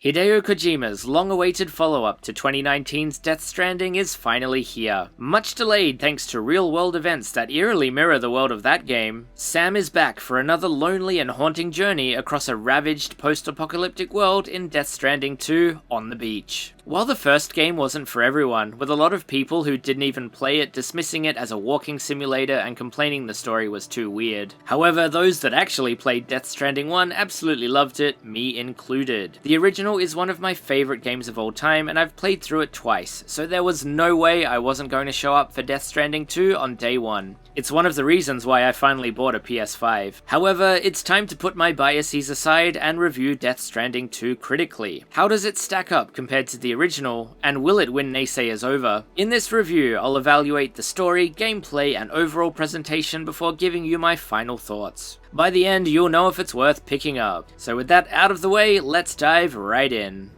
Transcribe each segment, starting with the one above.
Hideo Kojima's long-awaited follow-up to 2019's Death Stranding is finally here. Much delayed thanks to real-world events that eerily mirror the world of that game, Sam is back for another lonely and haunting journey across a ravaged post-apocalyptic world in Death Stranding 2 on the beach. While the first game wasn't for everyone, with a lot of people who didn't even play it dismissing it as a walking simulator and complaining the story was too weird. However, those that actually played Death Stranding 1 absolutely loved it, me included. The original is one of my favourite games of all time, and I've played through it twice, so there was no way I wasn't going to show up for Death Stranding 2 on day one. It's one of the reasons why I finally bought a PS5. However, it's time to put my biases aside and review Death Stranding 2 critically. How does it stack up compared to the original, and will it win naysayers over? In this review, I'll evaluate the story, gameplay, and overall presentation before giving you my final thoughts. By the end, you'll know if it's worth picking up. So with that out of the way, let's dive right in.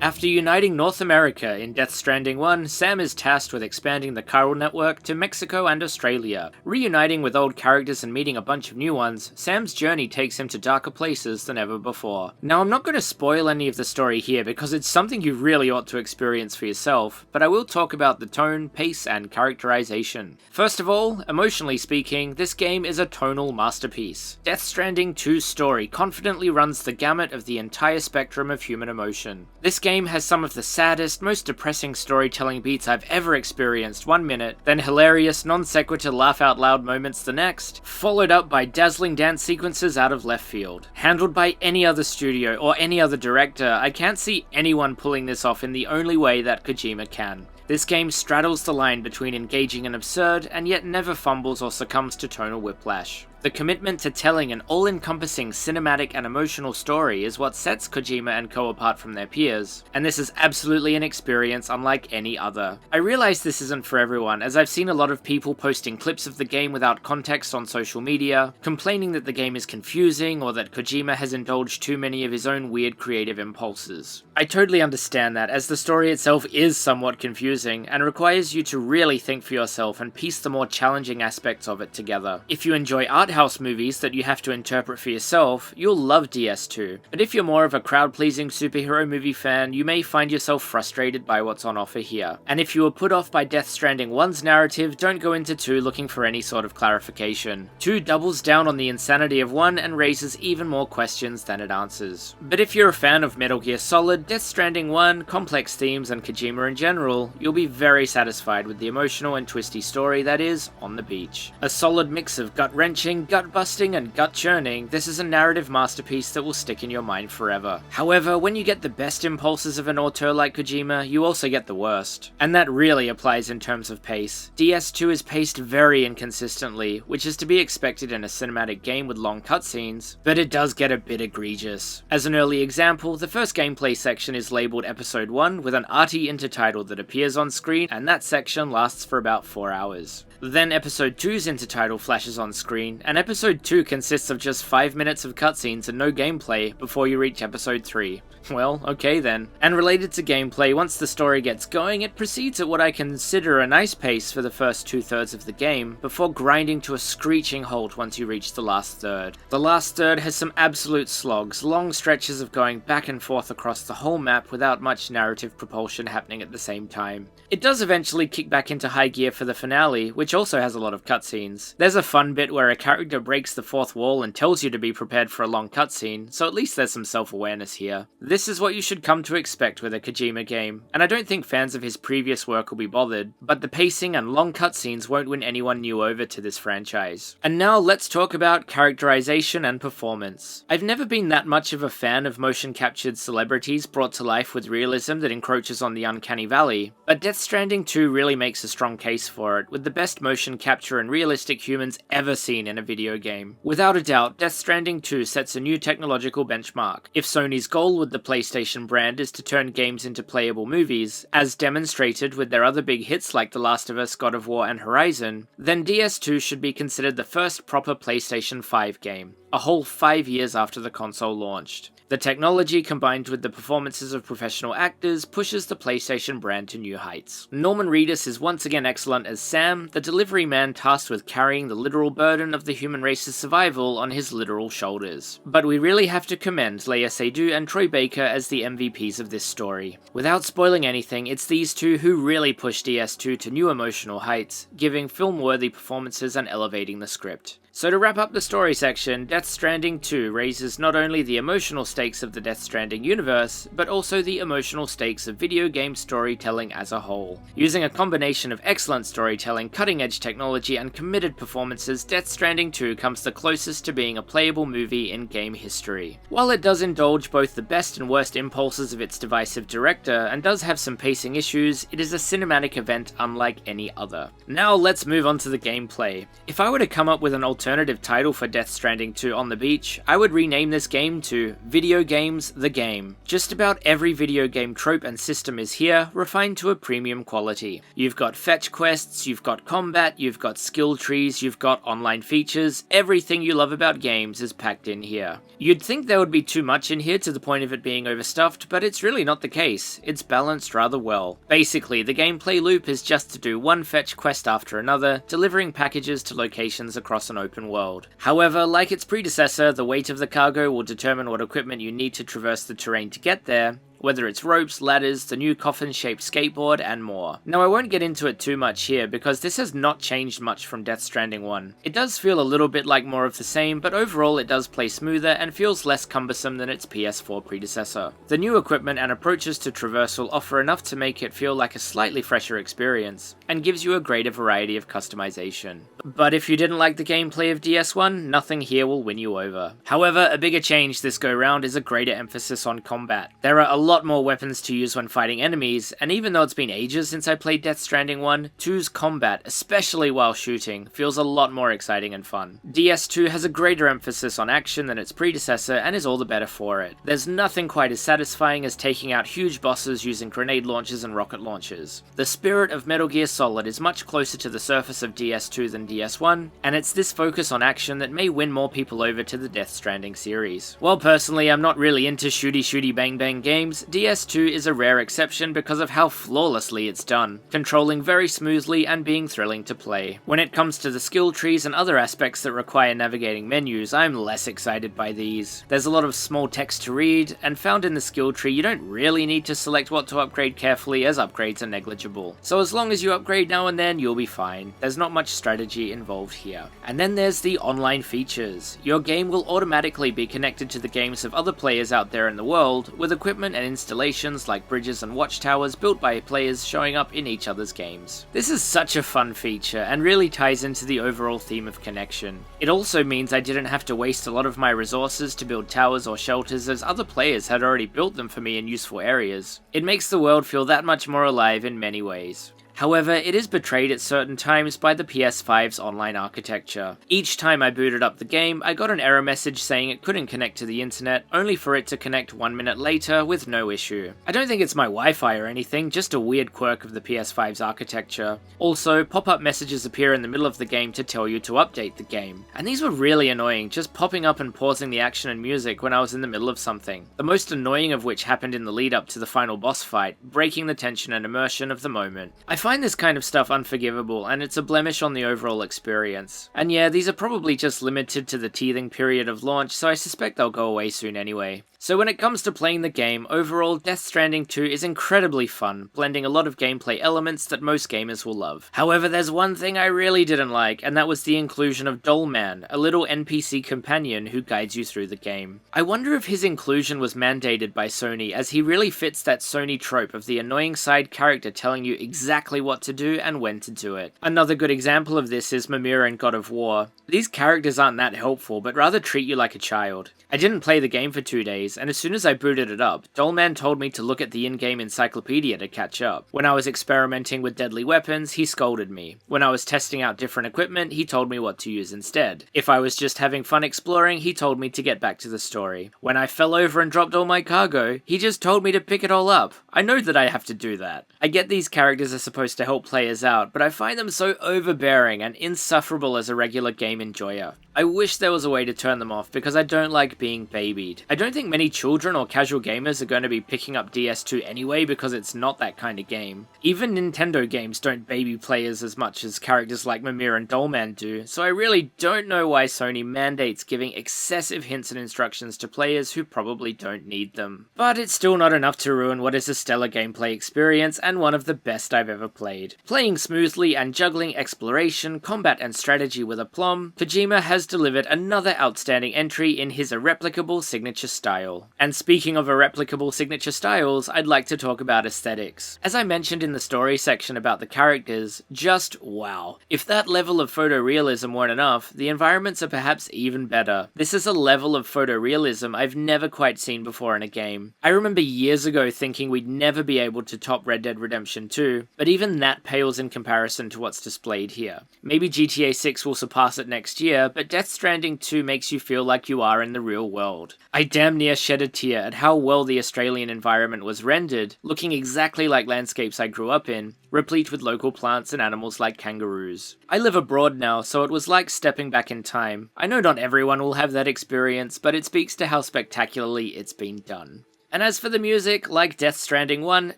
After uniting North America in Death Stranding 1, Sam is tasked with expanding the chiral network to Mexico and Australia. Reuniting with old characters and meeting a bunch of new ones, Sam's journey takes him to darker places than ever before. Now, I'm not going to spoil any of the story here because it's something you really ought to experience for yourself, but I will talk about the tone, pace, and characterization. First of all, emotionally speaking, this game is a tonal masterpiece. Death Stranding 2's story confidently runs the gamut of the entire spectrum of human emotion. This game has some of the saddest, most depressing storytelling beats I've ever experienced 1 minute, then hilarious, non-sequitur laugh-out-loud moments the next, followed up by dazzling dance sequences out of left field. Handled by any other studio or any other director, I can't see anyone pulling this off in the only way that Kojima can. This game straddles the line between engaging and absurd, and yet never fumbles or succumbs to tonal whiplash. The commitment to telling an all-encompassing cinematic and emotional story is what sets Kojima and Co apart from their peers, and this is absolutely an experience unlike any other. I realize this isn't for everyone, as I've seen a lot of people posting clips of the game without context on social media, complaining that the game is confusing or that Kojima has indulged too many of his own weird creative impulses. I totally understand that, as the story itself is somewhat confusing and requires you to really think for yourself and piece the more challenging aspects of it together. If you enjoy art house movies that you have to interpret for yourself, you'll love DS2. But if you're more of a crowd-pleasing superhero movie fan, you may find yourself frustrated by what's on offer here. And if you were put off by Death Stranding 1's narrative, don't go into 2 looking for any sort of clarification. 2 doubles down on the insanity of 1 and raises even more questions than it answers. But if you're a fan of Metal Gear Solid, Death Stranding 1, complex themes, and Kojima in general, you'll be very satisfied with the emotional and twisty story that is On the Beach. A solid mix of gut-wrenching, gut-busting, and gut-churning, this is a narrative masterpiece that will stick in your mind forever. However, when you get the best impulses of an auteur like Kojima, you also get the worst. And that really applies in terms of pace. DS2 is paced very inconsistently, which is to be expected in a cinematic game with long cutscenes, but it does get a bit egregious. As an early example, the first gameplay section is labelled Episode 1 with an arty intertitle that appears on screen, and that section lasts for about 4 hours. Then Episode 2's intertitle flashes on screen, and Episode 2 consists of just 5 minutes of cutscenes and no gameplay before you reach Episode 3. Well, okay then. And related to gameplay, once the story gets going, it proceeds at what I consider a nice pace for the first 2/3 of the game, before grinding to a screeching halt once you reach the last third. The last third has some absolute slogs, long stretches of going back and forth across the whole map without much narrative propulsion happening at the same time. It does eventually kick back into high gear for the finale, which also has a lot of cutscenes. There's a fun bit where a character breaks the fourth wall and tells you to be prepared for a long cutscene, so at least there's some self-awareness here. This is what you should come to expect with a Kojima game, and I don't think fans of his previous work will be bothered, but the pacing and long cutscenes won't win anyone new over to this franchise. And now let's talk about characterization and performance. I've never been that much of a fan of motion-captured celebrities brought to life with realism that encroaches on the uncanny valley, but Death Stranding 2 really makes a strong case for it, with the best motion capture and realistic humans ever seen in a video game. Without a doubt, Death Stranding 2 sets a new technological benchmark. If Sony's goal with the PlayStation brand is to turn games into playable movies, as demonstrated with their other big hits like The Last of Us, God of War, and Horizon, then DS2 should be considered the first proper PlayStation 5 game. a whole 5 years after the console launched. The technology, combined with the performances of professional actors, pushes the PlayStation brand to new heights. Norman Reedus is once again excellent as Sam, the delivery man tasked with carrying the literal burden of the human race's survival on his literal shoulders. But we really have to commend Léa Seydoux and Troy Baker as the MVPs of this story. Without spoiling anything, it's these two who really push DS2 to new emotional heights, giving film-worthy performances and elevating the script. So to wrap up the story section, Death Stranding 2 raises not only the emotional stakes of the Death Stranding universe, but also the emotional stakes of video game storytelling as a whole. Using a combination of excellent storytelling, cutting-edge technology, and committed performances, Death Stranding 2 comes the closest to being a playable movie in game history. While it does indulge both the best and worst impulses of its divisive director, and does have some pacing issues, it is a cinematic event unlike any other. Now let's move on to the gameplay. If I were to come up with an alternative title for Death Stranding 2 on the beach, I would rename this game to Video Games the Game. Just about every video game trope and system is here, refined to a premium quality. You've got fetch quests, you've got combat, you've got skill trees, you've got online features, everything you love about games is packed in here. You'd think there would be too much in here to the point of it being overstuffed, but it's really not the case. It's balanced rather well. Basically, the gameplay loop is just to do one fetch quest after another, delivering packages to locations across an open world. However, like its predecessor, the weight of the cargo will determine what equipment you need to traverse the terrain to get there, whether it's ropes, ladders, the new coffin-shaped skateboard, and more. Now I won't get into it too much here because this has not changed much from Death Stranding 1. It does feel a little bit like more of the same, but overall it does play smoother and feels less cumbersome than its PS4 predecessor. The new equipment and approaches to traversal offer enough to make it feel like a slightly fresher experience, and gives you a greater variety of customization. But if you didn't like the gameplay of DS1, nothing here will win you over. However, a bigger change this go round is a greater emphasis on combat. There are a lot more weapons to use when fighting enemies, and even though it's been ages since I played Death Stranding 1, 2's combat, especially while shooting, feels a lot more exciting and fun. DS2 has a greater emphasis on action than its predecessor and is all the better for it. There's nothing quite as satisfying as taking out huge bosses using grenade launchers and rocket launchers. The spirit of Metal Gear Solid is much closer to the surface of DS2 than DS1, and it's this focus on action that may win more people over to the Death Stranding series. While personally I'm not really into shooty bang bang games, DS2 is a rare exception because of how flawlessly it's done, controlling very smoothly and being thrilling to play. When it comes to the skill trees and other aspects that require navigating menus, I'm less excited by these. There's a lot of small text to read, and found in the skill tree you don't really need to select what to upgrade carefully as upgrades are negligible. So as long as you upgrade now and then, you'll be fine. There's not much strategy involved here. And then there's the online features. Your game will automatically be connected to the games of other players out there in the world, with equipment and installations like bridges and watchtowers built by players showing up in each other's games. This is such a fun feature and really ties into the overall theme of connection. It also means I didn't have to waste a lot of my resources to build towers or shelters as other players had already built them for me in useful areas. It makes the world feel that much more alive in many ways. However, it is betrayed at certain times by the PS5's online architecture. Each time I booted up the game, I got an error message saying it couldn't connect to the internet, only for it to connect 1 minute later with no issue. I don't think it's my Wi-Fi or anything, just a weird quirk of the PS5's architecture. Also, pop-up messages appear in the middle of the game to tell you to update the game. And these were really annoying, just popping up and pausing the action and music when I was in the middle of something. The most annoying of which happened in the lead up to the final boss fight, breaking the tension and immersion of the moment. I find this kind of stuff unforgivable, and it's a blemish on the overall experience. And yeah, these are probably just limited to the teething period of launch, so I suspect they'll go away soon anyway. So when it comes to playing the game, overall, Death Stranding 2 is incredibly fun, blending a lot of gameplay elements that most gamers will love. However, there's one thing I really didn't like, and that was the inclusion of Dollman, a little NPC companion who guides you through the game. I wonder if his inclusion was mandated by Sony, as he really fits that Sony trope of the annoying side character telling you exactly what to do and when to do it. Another good example of this is Mimir in God of War. These characters aren't that helpful, but rather treat you like a child. I didn't play the game for 2 days, and as soon as I booted it up, Dollman told me to look at the in-game encyclopedia to catch up. When I was experimenting with deadly weapons, he scolded me. When I was testing out different equipment, he told me what to use instead. If I was just having fun exploring, he told me to get back to the story. When I fell over and dropped all my cargo, he just told me to pick it all up. I know that I have to do that. I get these characters are supposed supposed to help players out, but I find them so overbearing and insufferable as a regular game enjoyer. I wish there was a way to turn them off because I don't like being babied. I don't think many children or casual gamers are going to be picking up DS2 anyway because it's not that kind of game. Even Nintendo games don't baby players as much as characters like Mimir and Dollman do, so I really don't know why Sony mandates giving excessive hints and instructions to players who probably don't need them. But it's still not enough to ruin what is a stellar gameplay experience and one of the best I've ever played. Playing smoothly and juggling exploration, combat and strategy with aplomb, Kojima has delivered another outstanding entry in his irreplicable signature style. And speaking of irreplicable signature styles, I'd like to talk about aesthetics. As I mentioned in the story section about the characters, just wow. If that level of photorealism weren't enough, the environments are perhaps even better. This is a level of photorealism I've never quite seen before in a game. I remember years ago thinking we'd never be able to top Red Dead Redemption 2, but even that pales in comparison to what's displayed here. Maybe GTA 6 will surpass it next year, but Death Stranding 2 makes you feel like you are in the real world. I damn near shed a tear at how well the Australian environment was rendered, looking exactly like landscapes I grew up in, replete with local plants and animals like kangaroos. I live abroad now, so it was like stepping back in time. I know not everyone will have that experience, but it speaks to how spectacularly it's been done. And as for the music, like Death Stranding 1,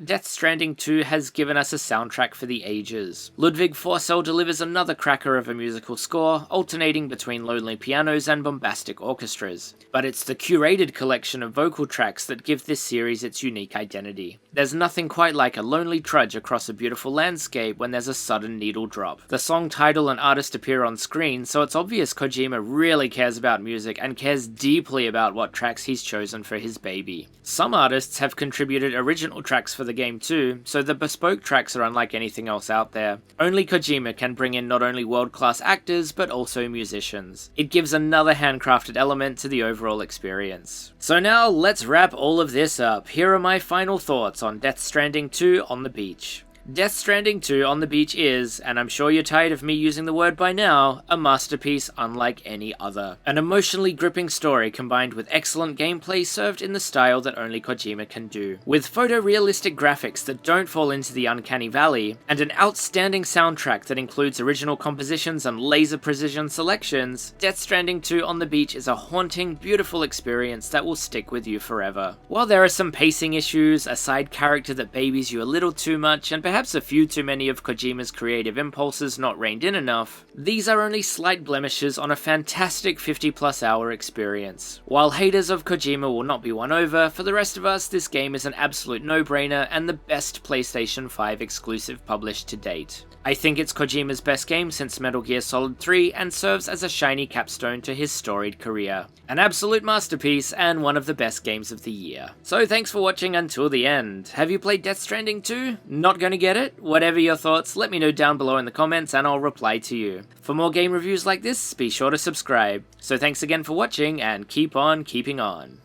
Death Stranding 2 has given us a soundtrack for the ages. Ludwig Forssell delivers another cracker of a musical score, alternating between lonely pianos and bombastic orchestras. But it's the curated collection of vocal tracks that give this series its unique identity. There's nothing quite like a lonely trudge across a beautiful landscape when there's a sudden needle drop. The song title and artist appear on screen, so it's obvious Kojima really cares about music and cares deeply about what tracks he's chosen for his baby. Some artists have contributed original tracks for the game too, so the bespoke tracks are unlike anything else out there. Only Kojima can bring in not only world-class actors, but also musicians. It gives another handcrafted element to the overall experience. So now, let's wrap all of this up. Here are my final thoughts on Death Stranding 2 on the beach. Death Stranding 2 on the beach is, and I'm sure you're tired of me using the word by now, a masterpiece unlike any other. An emotionally gripping story combined with excellent gameplay served in the style that only Kojima can do. With photorealistic graphics that don't fall into the uncanny valley, and an outstanding soundtrack that includes original compositions and laser precision selections, Death Stranding 2 on the beach is a haunting, beautiful experience that will stick with you forever. While there are some pacing issues, a side character that babies you a little too much, and perhaps a few too many of Kojima's creative impulses not reined in enough, these are only slight blemishes on a fantastic 50+ hour experience. While haters of Kojima will not be won over, for the rest of us this game is an absolute no-brainer and the best PlayStation 5 exclusive published to date. I think it's Kojima's best game since Metal Gear Solid 3 and serves as a shiny capstone to his storied career. An absolute masterpiece and one of the best games of the year. So thanks for watching until the end. Have you played Death Stranding 2? Not gonna get it? Whatever your thoughts, let me know down below in the comments and I'll reply to you. For more game reviews like this, be sure to subscribe. So thanks again for watching and keep on keeping on.